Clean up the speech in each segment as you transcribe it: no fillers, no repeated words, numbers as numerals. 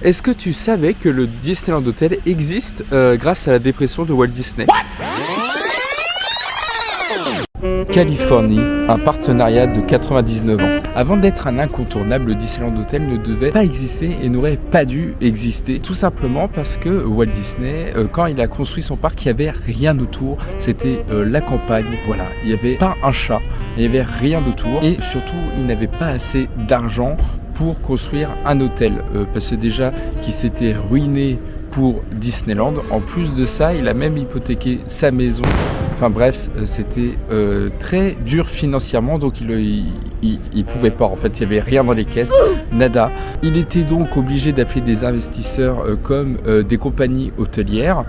Est-ce que tu savais que le Disneyland Hotel existe grâce à la dépression de Walt Disney? Californie, un partenariat de 99 ans. Avant d'être un incontournable, le Disneyland Hotel ne devait pas exister et n'aurait pas dû exister, tout simplement parce que Walt Disney, quand il a construit son parc, il n'y avait rien autour, c'était la campagne, voilà, il n'y avait pas un chat, il n'y avait rien autour et surtout il n'avait pas assez d'argent pour construire un hôtel, parce que déjà qu'il s'était ruiné pour Disneyland, en plus de ça il a même hypothéqué sa maison. Enfin bref, c'était très dur financièrement, donc il pouvait pas, en fait il n'y avait rien dans les caisses, nada. Il était donc obligé d'appeler des investisseurs comme des compagnies hôtelières,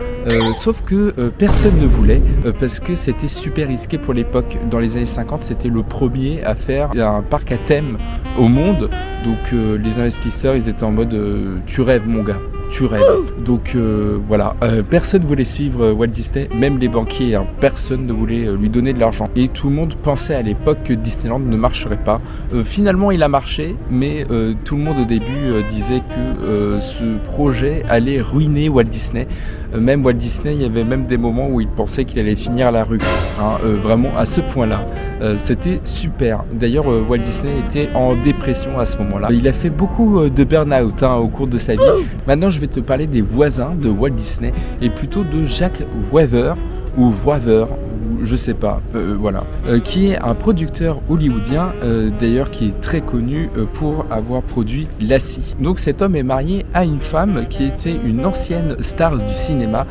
sauf que personne ne voulait, parce que c'était super risqué pour l'époque. Dans les années 50, c'était le premier à faire un parc à thème au monde, donc les investisseurs ils étaient en mode tu rêves mon gars. Tu rêves. Donc voilà, personne ne voulait suivre Walt Disney, même les banquiers, hein, personne ne voulait lui donner de l'argent. Et tout le monde pensait à l'époque que Disneyland ne marcherait pas. Finalement, il a marché, mais tout le monde au début disait que ce projet allait ruiner Walt Disney. Même Walt Disney, il y avait même des moments où il pensait qu'il allait finir à la rue. Hein, vraiment à ce point-là. C'était super. D'ailleurs, Walt Disney était en dépression à ce moment-là. Il a fait beaucoup de burn-out au cours de sa vie. Maintenant, je vais te parler des voisins de Walt Disney et plutôt de Jack Weaver ou Weaver, je sais pas, voilà, qui est un producteur hollywoodien, d'ailleurs qui est très connu pour avoir produit Lassie. Donc cet homme est marié à une femme qui était une ancienne star du cinéma,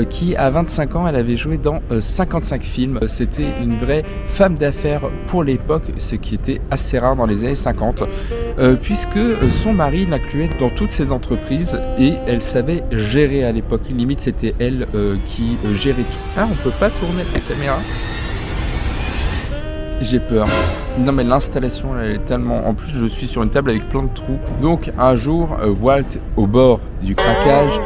qui à 25 ans elle avait joué dans 55 films. C'était une vraie femme d'affaires pour l'époque, ce qui était assez rare dans les années 50, puisque son mari l'incluait dans toutes ses entreprises et elle savait gérer à l'époque. Limite c'était elle qui gérait tout. Ah, on peut pas tourner la caméra. J'ai peur. Non mais l'installation elle est tellement... En plus je suis sur une table avec plein de trous. Donc un jour, Walt, au bord du craquage,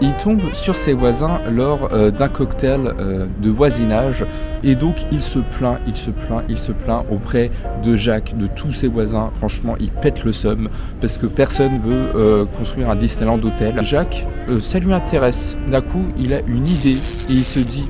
il tombe sur ses voisins lors d'un cocktail de voisinage. Et donc il se plaint auprès de Jack, de tous ses voisins. Franchement, il pète le seum parce que personne veut construire un Disneyland Hotel. Jack, ça lui intéresse. D'un coup, il a une idée et il se dit,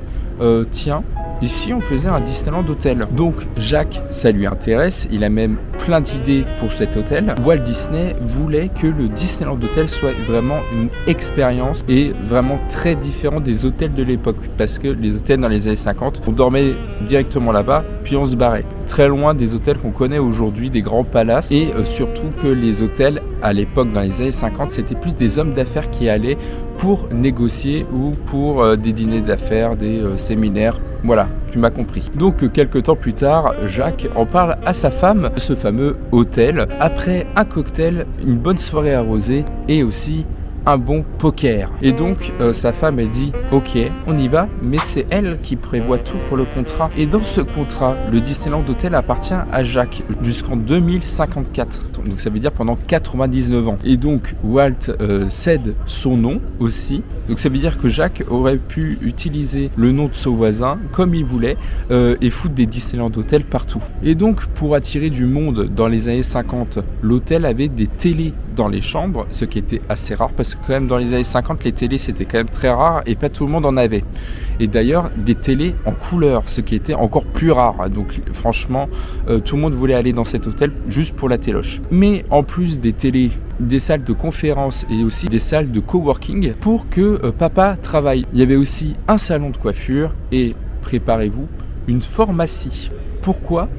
tiens, ici on faisait un Disneyland Hotel. Donc Jack, ça lui intéresse, il a même plein d'idées pour cet hôtel. Walt Disney voulait que le Disneyland Hotel soit vraiment une expérience et vraiment très différent des hôtels de l'époque, parce que les hôtels dans les années 50, on dormait directement là-bas, puis on se barrait. Très loin des hôtels qu'on connaît aujourd'hui, des grands palaces, et surtout que les hôtels à l'époque dans les années 50, c'était plus des hommes d'affaires qui allaient pour négocier ou pour des dîners d'affaires, des séminaires. Voilà, tu m'as compris. Donc quelques temps plus tard, Jack en parle à sa femme, ce fameux hôtel, après un cocktail, une bonne soirée arrosée et aussi un bon poker. Et donc sa femme elle dit ok on y va, mais c'est elle qui prévoit tout pour le contrat. Et dans ce contrat, le Disneyland Hotel appartient à Jack jusqu'en 2054. Donc ça veut dire pendant 99 ans. Et donc Walt cède son nom aussi. Donc ça veut dire que Jack aurait pu utiliser le nom de son voisin comme il voulait et foutre des Disneyland Hotel partout. Et donc pour attirer du monde dans les années 50, l'hôtel avait des télés dans les chambres, ce qui était assez rare parce que quand même dans les années 50 les télés c'était quand même très rare et pas tout le monde en avait. Et d'ailleurs des télés en couleur, ce qui était encore plus rare. Donc franchement tout le monde voulait aller dans cet hôtel juste pour la téloche. Mais en plus des télés, des salles de conférence et aussi des salles de coworking pour que papa travaille. Il y avait aussi un salon de coiffure et, préparez-vous, une pharmacie. Pourquoi ?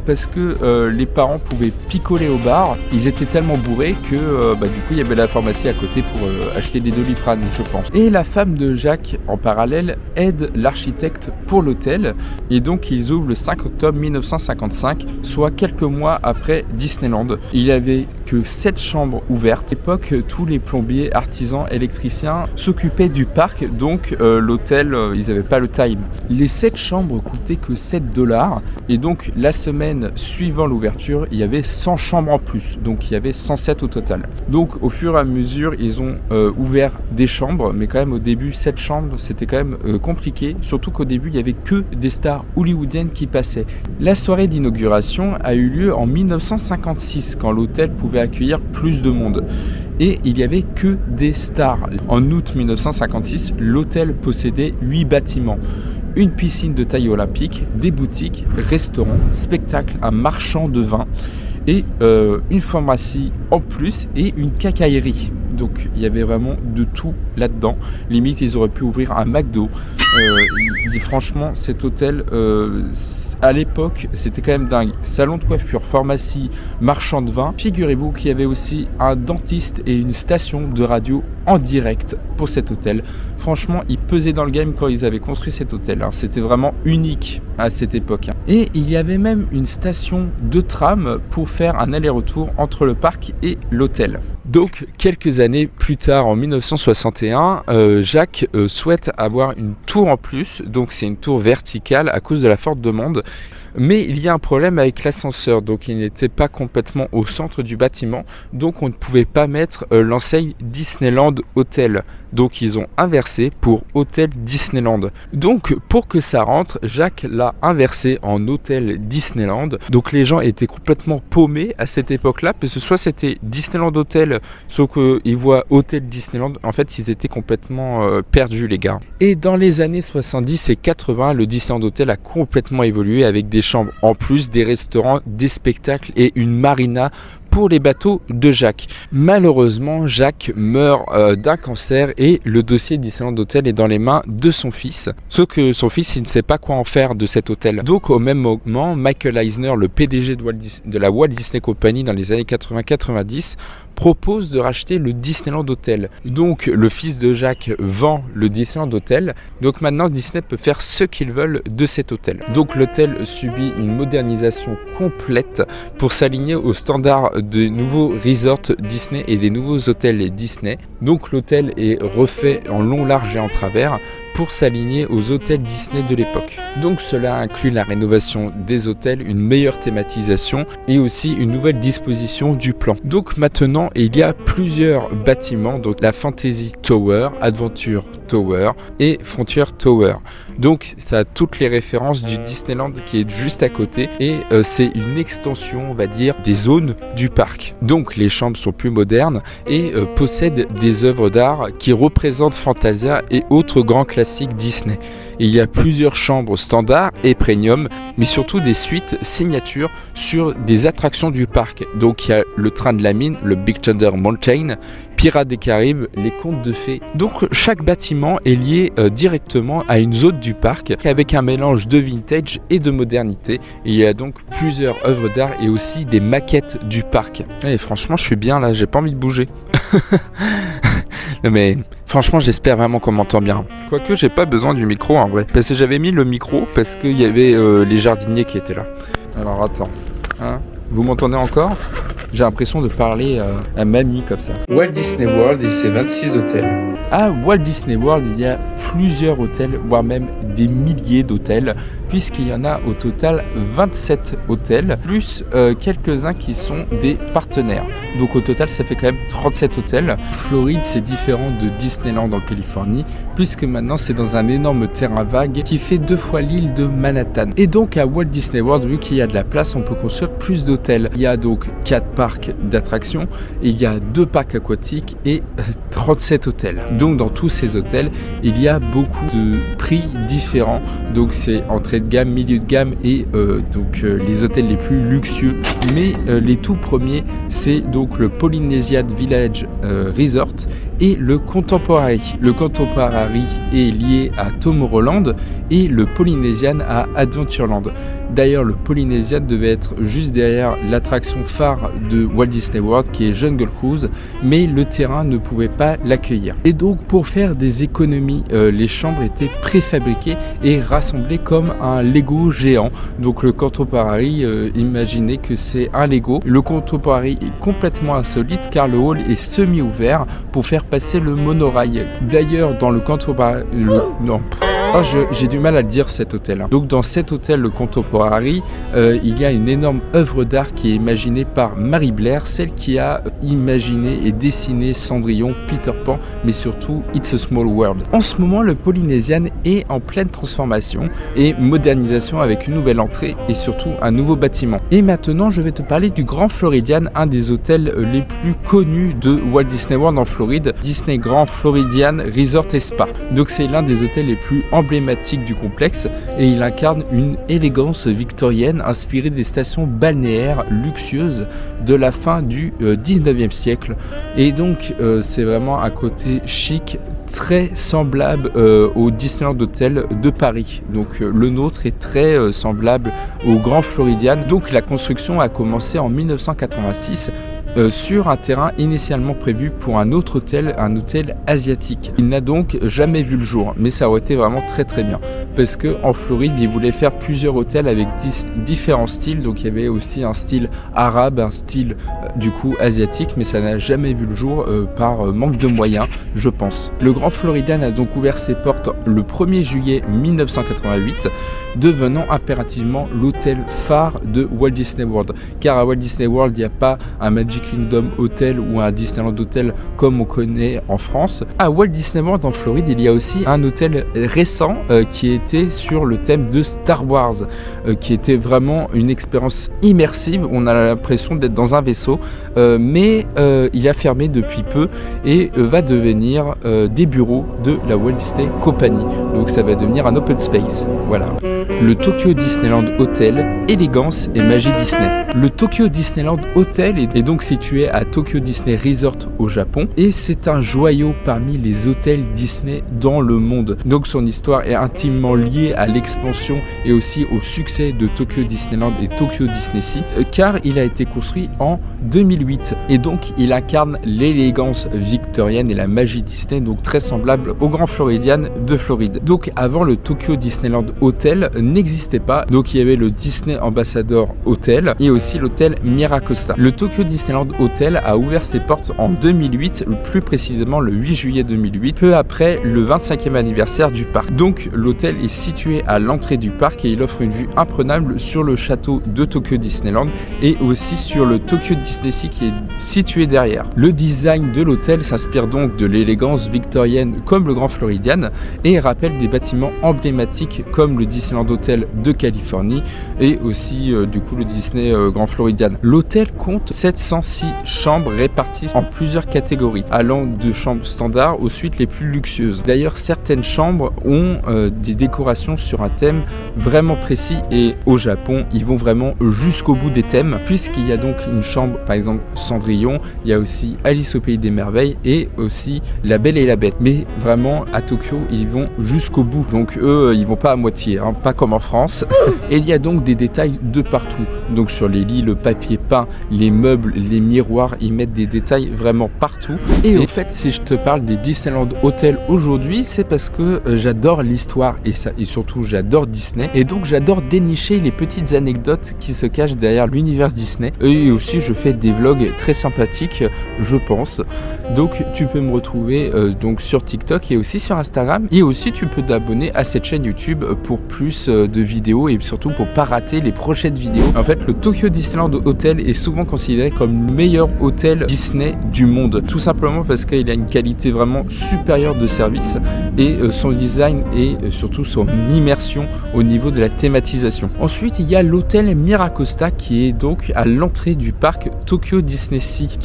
Parce que les parents pouvaient picoler au bar, ils étaient tellement bourrés que du coup il y avait la pharmacie à côté pour acheter des Doliprane, je pense. Et la femme de Jack en parallèle aide l'architecte pour l'hôtel et donc ils ouvrent le 5 octobre 1955, soit quelques mois après Disneyland. Il n'y avait que 7 chambres ouvertes. À l'époque, tous les plombiers, artisans, électriciens s'occupaient du parc, donc l'hôtel, ils n'avaient pas le time. Les 7 chambres coûtaient que $7 et donc la semaine suivant l'ouverture, il y avait 100 chambres en plus, donc il y avait 107 au total. Donc au fur et à mesure, ils ont ouvert des chambres, mais quand même au début, 7 chambres, c'était quand même compliqué, surtout qu'au début, il n'y avait que des stars hollywoodiennes qui passaient. La soirée d'inauguration a eu lieu en 1956, quand l'hôtel pouvait accueillir plus de monde. Et il n'y avait que des stars. En août 1956, l'hôtel possédait 8 bâtiments. Une piscine de taille olympique, des boutiques, restaurants, spectacles, un marchand de vin et une pharmacie en plus et une quincaillerie. Donc il y avait vraiment de tout là-dedans. Limite, ils auraient pu ouvrir un McDo. Franchement, cet hôtel, à l'époque, c'était quand même dingue. Salon de coiffure, pharmacie, marchand de vin. Figurez-vous qu'il y avait aussi un dentiste et une station de radio en direct pour cet hôtel. Franchement, ils pesaient dans le game quand ils avaient construit cet hôtel. C'était vraiment unique à cette époque. Et il y avait même une station de tram pour faire un aller-retour entre le parc et l'hôtel. Donc, quelques années plus tard, en 1961, Jacques souhaite avoir une tour en plus. Donc, c'est une tour verticale à cause de la forte demande. Mais il y a un problème avec l'ascenseur, donc il n'était pas complètement au centre du bâtiment, donc on ne pouvait pas mettre l'enseigne Disneyland Hotel. Donc ils ont inversé pour Hôtel Disneyland. Donc pour que ça rentre, Jacques l'a inversé en Hôtel Disneyland. Donc les gens étaient complètement paumés à cette époque-là, parce que soit c'était Disneyland Hotel, sauf qu'ils voient Hôtel Disneyland. En fait, ils étaient complètement perdus, les gars. Et dans les années 70 et 80, le Disneyland Hotel a complètement évolué avec des chambres en plus, des restaurants, des spectacles et une marina pour les bateaux de Jacques. Malheureusement, Jacques meurt d'un cancer et le dossier Disneyland Hotel est dans les mains de son fils. Sauf que son fils, il ne sait pas quoi en faire de cet hôtel. Donc au même moment, Michael Eisner, le PDG de la Walt Disney Company dans les années 80-90, propose de racheter le Disneyland Hotel. Donc le fils de Jacques vend le Disneyland Hotel. Donc maintenant Disney peut faire ce qu'ils veulent de cet hôtel. Donc l'hôtel subit une modernisation complète pour s'aligner aux standards des nouveaux resorts Disney et des nouveaux hôtels Disney. Donc l'hôtel est refait en long, large et en travers pour s'aligner aux hôtels Disney de l'époque. Donc cela inclut la rénovation des hôtels, une meilleure thématisation et aussi une nouvelle disposition du plan. Donc maintenant, il y a plusieurs bâtiments, donc la Fantasy Tower, Adventure Tower et Frontier Tower. Donc ça a toutes les références du Disneyland qui est juste à côté et c'est une extension, on va dire, des zones du parc. Donc les chambres sont plus modernes et possèdent des œuvres d'art qui représentent Fantasia et autres grands classiques Disney. Et il y a plusieurs chambres standards et premium, mais surtout des suites signatures sur des attractions du parc. Donc il y a le train de la mine, le Big Thunder Mountain, Pirates des Caraïbes, les contes de fées. Donc chaque bâtiment est lié directement à une zone du parc avec un mélange de vintage et de modernité. Et il y a donc plusieurs œuvres d'art et aussi des maquettes du parc. Et franchement, je suis bien là, j'ai pas envie de bouger. Mais franchement, j'espère vraiment qu'on m'entend bien. Quoique, j'ai pas besoin du micro en vrai. Parce que j'avais mis le micro parce qu'il y avait les jardiniers qui étaient là. Alors attends. Vous m'entendez encore ? J'ai l'impression de parler à mamie comme ça. Walt Disney World et ses 26 hôtels. À Walt Disney World, il y a plusieurs hôtels, voire même des milliers d'hôtels, puisqu'il y en a au total 27 hôtels, plus quelques-uns qui sont des partenaires. Donc au total, ça fait quand même 37 hôtels. Floride, c'est différent de Disneyland en Californie, puisque maintenant c'est dans un énorme terrain vague qui fait 2 fois l'île de Manhattan. Et donc à Walt Disney World, vu qu'il y a de la place, on peut construire plus d'hôtels. Il y a donc 4 parcs d'attractions, il y a 2 parcs aquatiques et 37 hôtels. Donc dans tous ces hôtels, il y a beaucoup de prix différents. Donc c'est entrée de gamme, milieu de gamme et les hôtels les plus luxueux. Mais les tout premiers, c'est donc le Polynesian Village Resort et le Contemporary. Le Contemporary est lié à Tomorrowland et le Polynesian à Adventureland. D'ailleurs, le Polynesian devait être juste derrière l'attraction phare de Walt Disney World qui est Jungle Cruise, mais le terrain ne pouvait pas l'accueillir. Et donc, pour faire des économies, les chambres étaient préfabriquées et rassemblées comme un Lego géant. Donc, le Contemporary, imaginez que c'est un Lego. Le Contemporary est complètement insolite car le hall est semi-ouvert pour faire faire passer le monorail. D'ailleurs, dans le Contemporary... j'ai du mal à le dire cet hôtel. Donc dans cet hôtel, le Contemporary, il y a une énorme œuvre d'art qui est imaginée par Mary Blair, celle qui a imaginé et dessiné Cendrillon, Peter Pan, mais surtout It's a Small World. En ce moment, le Polynesian est en pleine transformation et modernisation avec une nouvelle entrée et surtout un nouveau bâtiment. Et maintenant, je vais te parler du Grand Floridian, un des hôtels les plus connus de Walt Disney World en Floride, Disney Grand Floridian Resort et Spa. Donc c'est l'un des hôtels les plus emblématiques du complexe et il incarne une élégance victorienne inspirée des stations balnéaires luxueuses de la fin du 19e siècle. Et donc c'est vraiment un côté chic, très semblable au Disneyland Hotel de Paris. Donc le nôtre est très semblable au Grand Floridian. Donc la construction a commencé en 1986 sur un terrain initialement prévu pour un autre hôtel, un hôtel asiatique. Il n'a donc jamais vu le jour, mais ça aurait été vraiment très très bien, parce que en Floride, ils voulaient faire plusieurs hôtels avec différents styles, donc il y avait aussi un style arabe, un style du coup asiatique, mais ça n'a jamais vu le jour par manque de moyens, je pense. Le Grand Floridian a donc ouvert ses portes le 1er juillet 1988, devenant impérativement l'hôtel phare de Walt Disney World, car à Walt Disney World, il n'y a pas un Magic Kingdom Hotel ou un Disneyland Hotel comme on connaît en France. À Walt Disney World en Floride, il y a aussi un hôtel récent qui était sur le thème de Star Wars, qui était vraiment une expérience immersive. On a l'impression d'être dans un vaisseau, mais il a fermé depuis peu et va devenir des bureaux de la Walt Disney Company. Donc ça va devenir un open space. Voilà. Le Tokyo Disneyland Hotel, élégance et magie Disney. Le Tokyo Disneyland Hotel est donc situé à Tokyo Disney Resort au Japon et c'est un joyau parmi les hôtels Disney dans le monde. Donc son histoire est intimement liée à l'expansion et aussi au succès de Tokyo Disneyland et Tokyo DisneySea car il a été construit en 2008 et donc il incarne l'élégance victorienne et la magie Disney, donc très semblable au Grand Floridian de Floride. Donc avant, le Tokyo Disneyland Hotel n'existait pas, donc il y avait le Disney Ambassador Hotel et aussi l'hôtel Miracosta. Le Tokyo Disneyland Hotel a ouvert ses portes en 2008, plus précisément le 8 juillet 2008, peu après le 25e anniversaire du parc. Donc l'hôtel est situé à l'entrée du parc et il offre une vue imprenable sur le château de Tokyo Disneyland et aussi sur le Tokyo DisneySea qui est situé derrière. Le design de l'hôtel s'inspire donc de l'élégance victorienne comme le Grand Floridian et rappelle des bâtiments emblématiques comme le Disneyland Hotel de Californie et aussi du coup le Disney Grand Floridian. L'hôtel compte 706 chambres réparties en plusieurs catégories, allant de chambres standards aux suites les plus luxueuses. D'ailleurs, certaines chambres ont des décorations sur un thème vraiment précis et au Japon, ils vont vraiment jusqu'au bout des thèmes puisqu'il y a donc une chambre, par exemple Cendrillon, il y a aussi Alice au Pays des Merveilles et aussi La Belle et la Bête. Mais vraiment, à Tokyo, ils vont jusqu'au bout. Donc eux, ils vont pas à moitié, hein, pas comme en France. Et il y a donc des détails de partout. Donc sur les lits, le papier peint, les meubles, les miroirs, ils mettent des détails vraiment partout. Et en fait, si je te parle des Disneyland Hotel aujourd'hui, c'est parce que j'adore l'histoire et surtout j'adore Disney. Et donc j'adore dénicher les petites anecdotes qui se cachent derrière l'univers Disney. Et aussi, je fais des vlogs très sympathiques, je pense. Donc tu peux me retrouver donc sur TikTok et aussi sur Instagram. Et aussi, tu peux t'abonner à cette chaîne YouTube pour plus de vidéos et surtout pour pas rater les prochaines vidéos. En fait, le Tokyo Disneyland Hotel est souvent considéré comme le meilleur hôtel Disney du monde. Tout simplement parce qu'il a une qualité vraiment supérieure de service et son design et surtout son immersion au niveau de la thématisation. Ensuite, il y a l'hôtel Miracosta qui est donc à l'entrée du parc Tokyo DisneySea,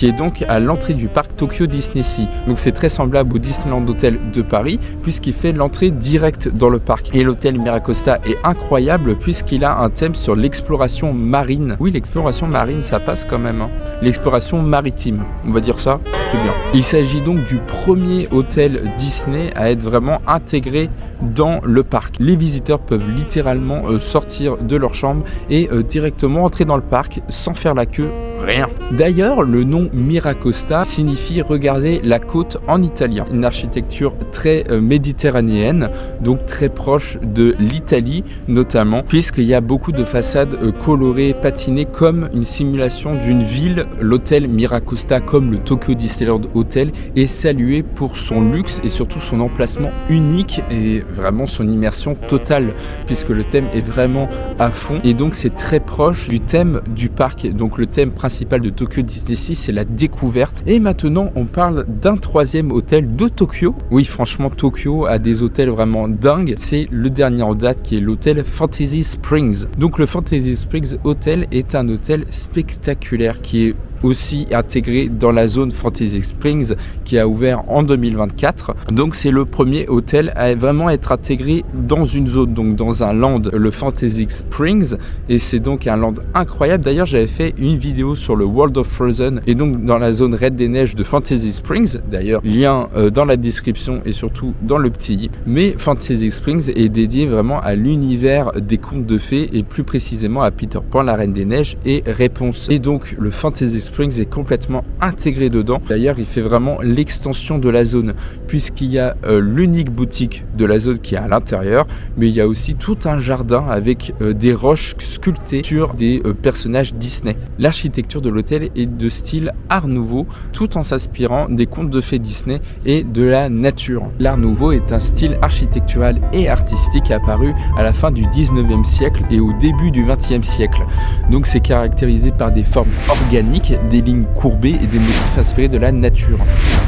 Tokyo DisneySea. Donc c'est très semblable au Disneyland Hotel de Paris puisqu'il fait l'entrée directe dans le parc. Et l'hôtel Miracosta est incroyable puisqu'il a un thème sur l'exploration marine. Oui, l'exploration marine, ça passe quand même. Hein. L'exploration maritime, on va dire ça, c'est bien. Il s'agit donc du premier hôtel Disney à être vraiment intégré dans le parc. Les visiteurs peuvent littéralement sortir de leur chambre et directement entrer dans le parc sans faire la queue. Rien. D'ailleurs, le nom Miracosta signifie regarder la côte en italien. Une architecture très méditerranéenne, donc très proche de l'Italie notamment, puisqu'il y a beaucoup de façades colorées, patinées comme une simulation d'une ville. L'hôtel Miracosta, comme le Tokyo Disney Disneyland Hotel est salué pour son luxe et surtout son emplacement unique et vraiment son immersion totale, puisque le thème est vraiment à fond et donc c'est très proche du thème du parc. Donc le thème principal de Tokyo Disney-Sea, c'est la découverte. Et maintenant on parle d'un troisième hôtel de Tokyo. Oui, franchement, Tokyo a des hôtels vraiment dingues. C'est le dernier en date qui est l'hôtel Fantasy Springs. Donc le Fantasy Springs Hotel est un hôtel spectaculaire qui est aussi intégré dans la zone Fantasy Springs qui a ouvert en 2024. Donc c'est le premier hôtel à vraiment être intégré dans une zone, donc dans un land, le Fantasy Springs, et c'est donc un land incroyable. D'ailleurs j'avais fait une vidéo sur le World of Frozen et donc dans la zone Reine des Neiges de Fantasy Springs, d'ailleurs lien dans la description et surtout dans le petit i. Mais Fantasy Springs est dédié vraiment à l'univers des contes de fées et plus précisément à Peter Pan, la Reine des Neiges et Réponse. Et donc le Fantasy Springs est complètement intégré dedans. D'ailleurs, il fait vraiment l'extension de la zone, puisqu'il y a l'unique boutique de la zone qui est à l'intérieur, mais il y a aussi tout un jardin avec des roches sculptées sur des personnages Disney. L'architecture de l'hôtel est de style Art Nouveau, tout en s'inspirant des contes de fées Disney et de la nature. L'Art Nouveau est un style architectural et artistique apparu à la fin du 19e siècle et au début du 20e siècle. Donc c'est caractérisé par des formes organiques, des lignes courbées et des motifs inspirés de la nature.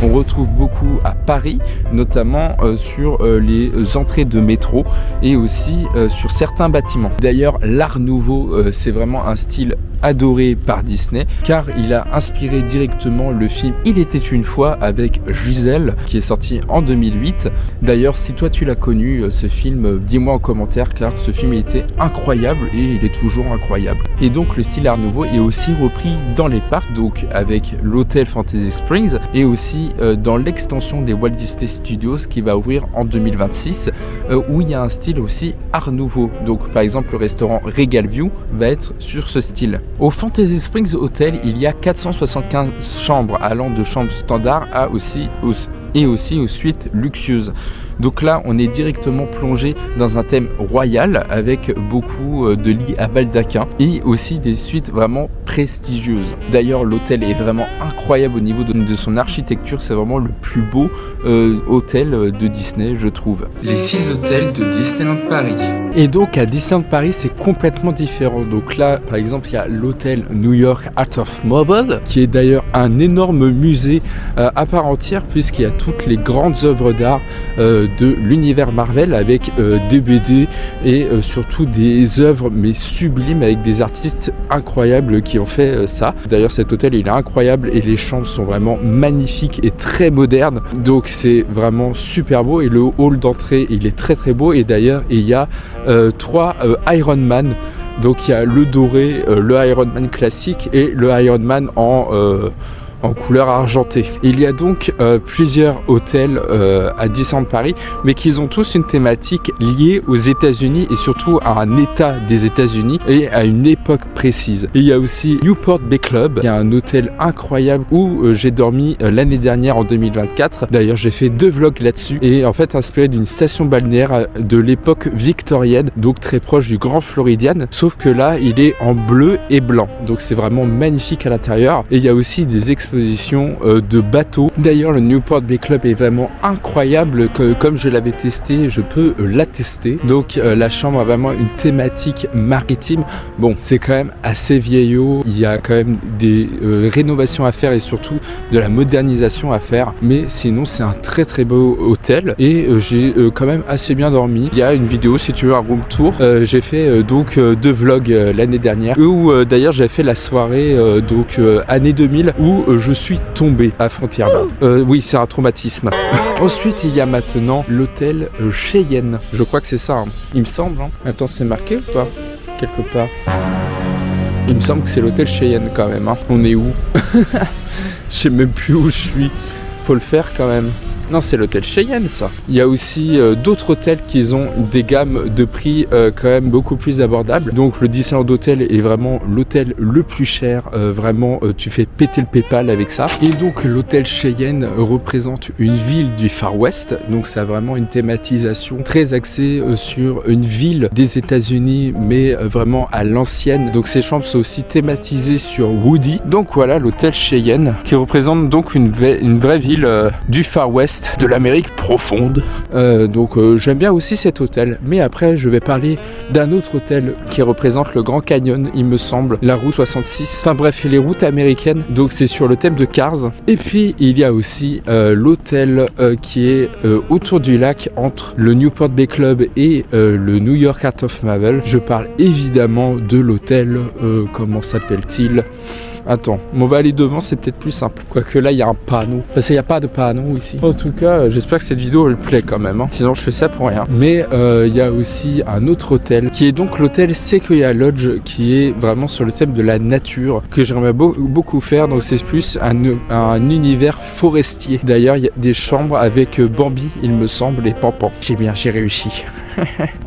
On retrouve beaucoup à Paris, notamment sur les entrées de métro et aussi sur certains bâtiments. D'ailleurs, l'Art Nouveau, c'est vraiment un style adoré par Disney car il a inspiré directement le film Il était une fois avec Gisèle qui est sorti en 2008. D'ailleurs, si toi tu l'as connu ce film, dis-moi en commentaire car ce film était incroyable et il est toujours incroyable. Et donc le style Art Nouveau est aussi repris dans les parcs, donc avec l'hôtel Fantasy Springs et aussi dans l'extension des Walt Disney Studios qui va ouvrir en 2026 où il y a un style aussi Art Nouveau. Donc par exemple le restaurant Regal View va être sur ce style. Au Fantasy Springs Hotel, il y a 475 chambres allant de chambres standards et aussi aux suites luxueuses. Donc là, on est directement plongé dans un thème royal avec beaucoup de lits à baldaquin et aussi des suites vraiment prestigieuses. D'ailleurs, l'hôtel est vraiment incroyable au niveau de son architecture. C'est vraiment le plus beau hôtel de Disney, je trouve. Les 6 hôtels de Disneyland Paris. Et donc, à Disneyland Paris, c'est complètement différent. Donc là, par exemple, il y a l'hôtel New York Art of Marvel, qui est d'ailleurs un énorme musée à part entière, puisqu'il y a toutes les grandes œuvres d'art de l'univers Marvel avec des BD et surtout des œuvres mais sublimes avec des artistes incroyables qui ont fait ça. D'ailleurs cet hôtel il est incroyable et les chambres sont vraiment magnifiques et très modernes, donc c'est vraiment super beau et le hall d'entrée il est très très beau et d'ailleurs il y a 3 Iron Man. Donc il y a le doré, le Iron Man classique et le Iron Man en couleur argentée. Il y a donc plusieurs hôtels à Disneyland Paris, mais qui ont tous une thématique liée aux États-Unis et surtout à un état des États-Unis et à une époque précise. Et il y a aussi Newport Bay Club, qui est un hôtel incroyable où j'ai dormi l'année dernière en 2024. D'ailleurs, j'ai fait 2 vlogs là-dessus et en fait inspiré d'une station balnéaire de l'époque victorienne, donc très proche du Grand Floridian, sauf que là, il est en bleu et blanc. Donc c'est vraiment magnifique à l'intérieur. Et il y a aussi des expositions de bateaux. D'ailleurs, le Newport Bay Club est vraiment incroyable. Comme je l'avais testé, je peux l'attester. Donc, la chambre a vraiment une thématique maritime. Bon, c'est quand même assez vieillot. Il y a quand même des rénovations à faire et surtout de la modernisation à faire. Mais sinon, c'est un très très beau hôtel et j'ai quand même assez bien dormi. Il y a une vidéo si tu veux un room tour. J'ai fait donc 2 vlogs l'année dernière où d'ailleurs j'avais fait la soirée année 2000 où je suis tombé à Frontierland. Oui, c'est un traumatisme. Ensuite, il y a maintenant l'hôtel Cheyenne. Je crois que c'est ça, hein. Il me semble. Hein. Attends, c'est marqué ou pas? Quelque part. Il me semble que c'est l'hôtel Cheyenne quand même. Hein. On est où? Je sais même plus où je suis. Faut le faire quand même. 4 étoiles. Non, c'est l'hôtel Cheyenne, ça. Il y a aussi d'autres hôtels qui ont des gammes de prix quand même beaucoup plus abordables. Donc le Disneyland Hotel est vraiment l'hôtel le plus cher. Vraiment, tu fais péter le PayPal avec ça. Et donc l'hôtel Cheyenne représente une ville du Far West. Donc ça a vraiment une thématisation très axée sur une ville des États-Unis, mais vraiment à l'ancienne. Donc ces chambres sont aussi thématisées sur Woody. Donc voilà l'hôtel Cheyenne qui représente donc une vraie ville du Far West, de l'Amérique profonde. Donc j'aime bien aussi cet hôtel. Mais après je vais parler d'un autre hôtel qui représente le Grand Canyon, il me semble, la route 66. Enfin bref, les routes américaines. Donc c'est sur le thème de Cars. Et puis il y a aussi l'hôtel qui est autour du lac entre le Newport Bay Club et le New York Art of Marvel. Je parle évidemment de l'hôtel, comment s'appelle-t-il ? Attends, on va aller devant, c'est peut-être plus simple. Quoique là, il y a un panneau. Parce qu'il n'y a pas de panneau ici. En tout cas, j'espère que cette vidéo, elle plaît quand même. Hein. Sinon, je fais ça pour rien. Mais il y a aussi un autre hôtel, qui est donc l'hôtel Sequoia Lodge, qui est vraiment sur le thème de la nature, que j'aimerais beaucoup faire. Donc, c'est plus un univers forestier. D'ailleurs, il y a des chambres avec Bambi, il me semble, et Pampan. J'ai réussi.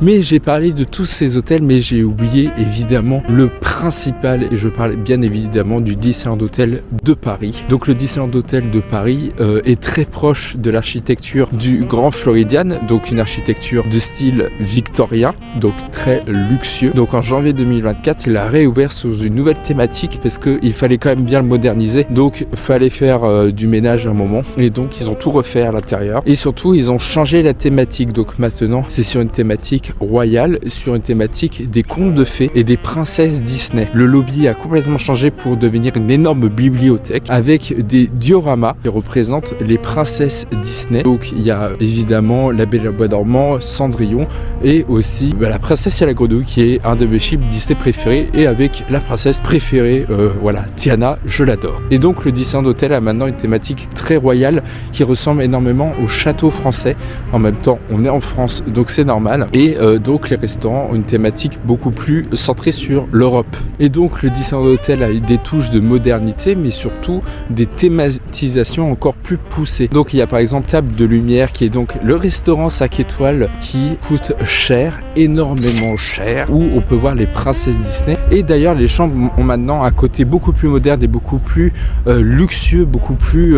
Mais j'ai parlé de tous ces hôtels, mais j'ai oublié évidemment le principal, et je parle bien évidemment du Disneyland Hotel de Paris. Donc le Disneyland Hotel de Paris est très proche de l'architecture du Grand Floridian, donc une architecture de style victorien, donc très luxueux. Donc en janvier 2024, il a réouvert sous une nouvelle thématique parce qu'il fallait quand même bien le moderniser, donc il fallait faire du ménage à un moment, et donc ils ont tout refait à l'intérieur, et surtout ils ont changé la thématique. Donc maintenant c'est sur une thématique royale, sur une thématique des contes de fées et des princesses Disney. Le lobby a complètement changé pour devenir une énorme bibliothèque avec des dioramas qui représentent les princesses Disney. Donc il y a évidemment La Belle et le Bois dormant, Cendrillon, et aussi la princesse et la grenouille qui est un de mes films Disney préférés, et avec la princesse préférée, voilà, Tiana, je l'adore. Et donc le Disneyland Hotel a maintenant une thématique très royale qui ressemble énormément au château français. En même temps, on est en France, donc c'est normal. Et donc les restaurants ont une thématique beaucoup plus centrée sur l'Europe. Et donc le Disneyland Hotel a eu des touches de modernité, mais surtout des thématisations encore plus poussées. Donc il y a par exemple Table de Lumière, qui est donc le restaurant 5 étoiles qui coûte cher, énormément cher, où on peut voir les princesses Disney. Et d'ailleurs les chambres ont maintenant un côté beaucoup plus moderne et beaucoup plus luxueux, beaucoup plus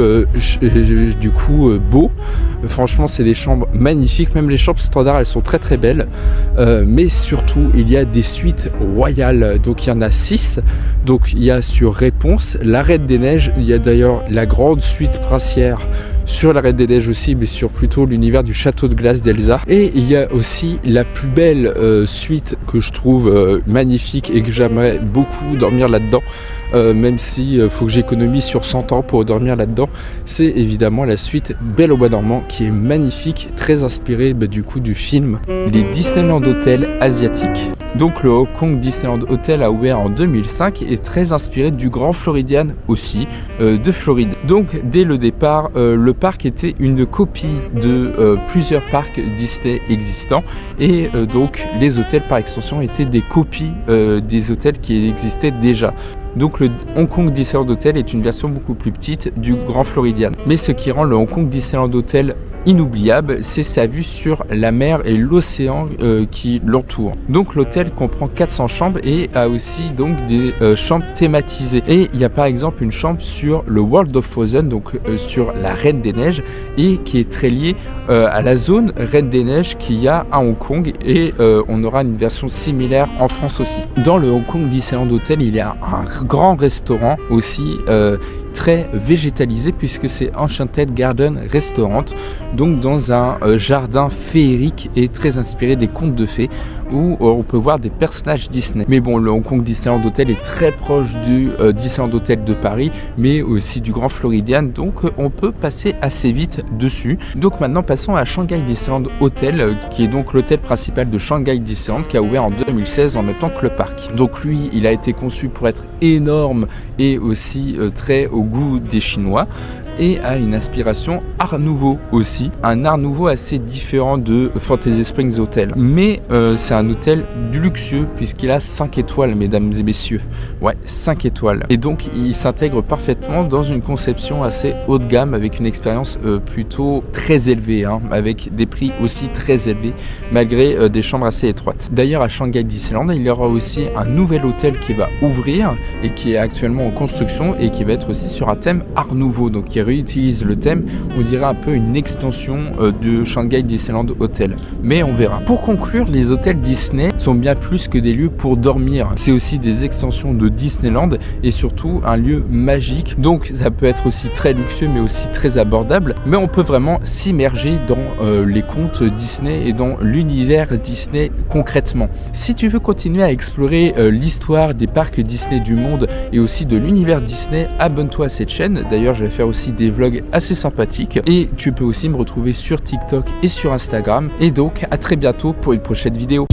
du coup beau. Franchement c'est des chambres magnifiques, même les chambres standards elles sont très très belles, mais surtout il y a des suites royales. Donc il y en a 6. Donc il y a sur Réponse la Reine des Neiges, il y a d'ailleurs la grande suite princière sur la Reine des Neiges aussi, mais sur plutôt l'univers du château de glace d'Elsa. Et il y a aussi la plus belle suite que je trouve magnifique et que j'aimerais beaucoup dormir là-dedans, même si faut que j'économise sur 100 ans pour dormir là-dedans. C'est évidemment la suite Belle au Bois dormant, qui est magnifique, très inspirée du coup du film Les Disneyland Hotel asiatiques. Donc le Hong Kong Disneyland Hotel a ouvert en 2005 et est très inspiré du Grand Floridian aussi, de Floride. Donc dès le départ, le parc était une copie de plusieurs parcs Disney existants, et donc les hôtels par extension étaient des copies des hôtels qui existaient déjà. Donc le Hong Kong Disneyland Hotel est une version beaucoup plus petite du Grand Floridian. Mais ce qui rend le Hong Kong Disneyland Hotel inoubliable, c'est sa vue sur la mer et l'océan qui l'entoure. Donc l'hôtel comprend 400 chambres et a aussi donc des chambres thématisées. Et il y a par exemple une chambre sur le World of Frozen, donc sur la Reine des Neiges, et qui est très liée à la zone Reine des Neiges qu'il y a à Hong Kong, et on aura une version similaire en France aussi. Dans le Hong Kong Disneyland Hotel, il y a un grand restaurant aussi très végétalisé, puisque c'est Enchanted Garden Restaurant, donc dans un jardin féerique et très inspiré des contes de fées, où on peut voir des personnages Disney. Mais bon, le Hong Kong Disneyland Hotel est très proche du Disneyland Hotel de Paris, mais aussi du Grand Floridian, donc on peut passer assez vite dessus. Donc maintenant passons à Shanghai Disneyland Hotel, qui est donc l'hôtel principal de Shanghai Disneyland, qui a ouvert en 2016 en même temps que le parc. Donc lui, il a été conçu pour être énorme et aussi très au goût des Chinois. et a une inspiration Art Nouveau aussi. Un Art Nouveau assez différent de Fantasy Springs Hotel. Mais c'est un hôtel du luxueux puisqu'il a 5 étoiles, mesdames et messieurs. Ouais, 5 étoiles. Et donc il s'intègre parfaitement dans une conception assez haut de gamme avec une expérience plutôt très élevée, hein, avec des prix aussi très élevés malgré des chambres assez étroites. D'ailleurs à Shanghai Disneyland, il y aura aussi un nouvel hôtel qui va ouvrir et qui est actuellement en construction et qui va être aussi sur un thème Art Nouveau, donc qui réutilise le thème, on dirait un peu une extension de Shanghai Disneyland Hotel, mais on verra. Pour conclure, les hôtels Disney sont bien plus que des lieux pour dormir, c'est aussi des extensions de Disneyland et surtout un lieu magique, donc ça peut être aussi très luxueux mais aussi très abordable, mais on peut vraiment s'immerger dans les contes Disney et dans l'univers Disney concrètement. Si tu veux continuer à explorer l'histoire des parcs Disney du monde et aussi de l'univers Disney, abonne-toi à cette chaîne. D'ailleurs, je vais faire aussi des vlogs assez sympathiques et tu peux aussi me retrouver sur TikTok et sur Instagram. Et donc, à très bientôt pour une prochaine vidéo.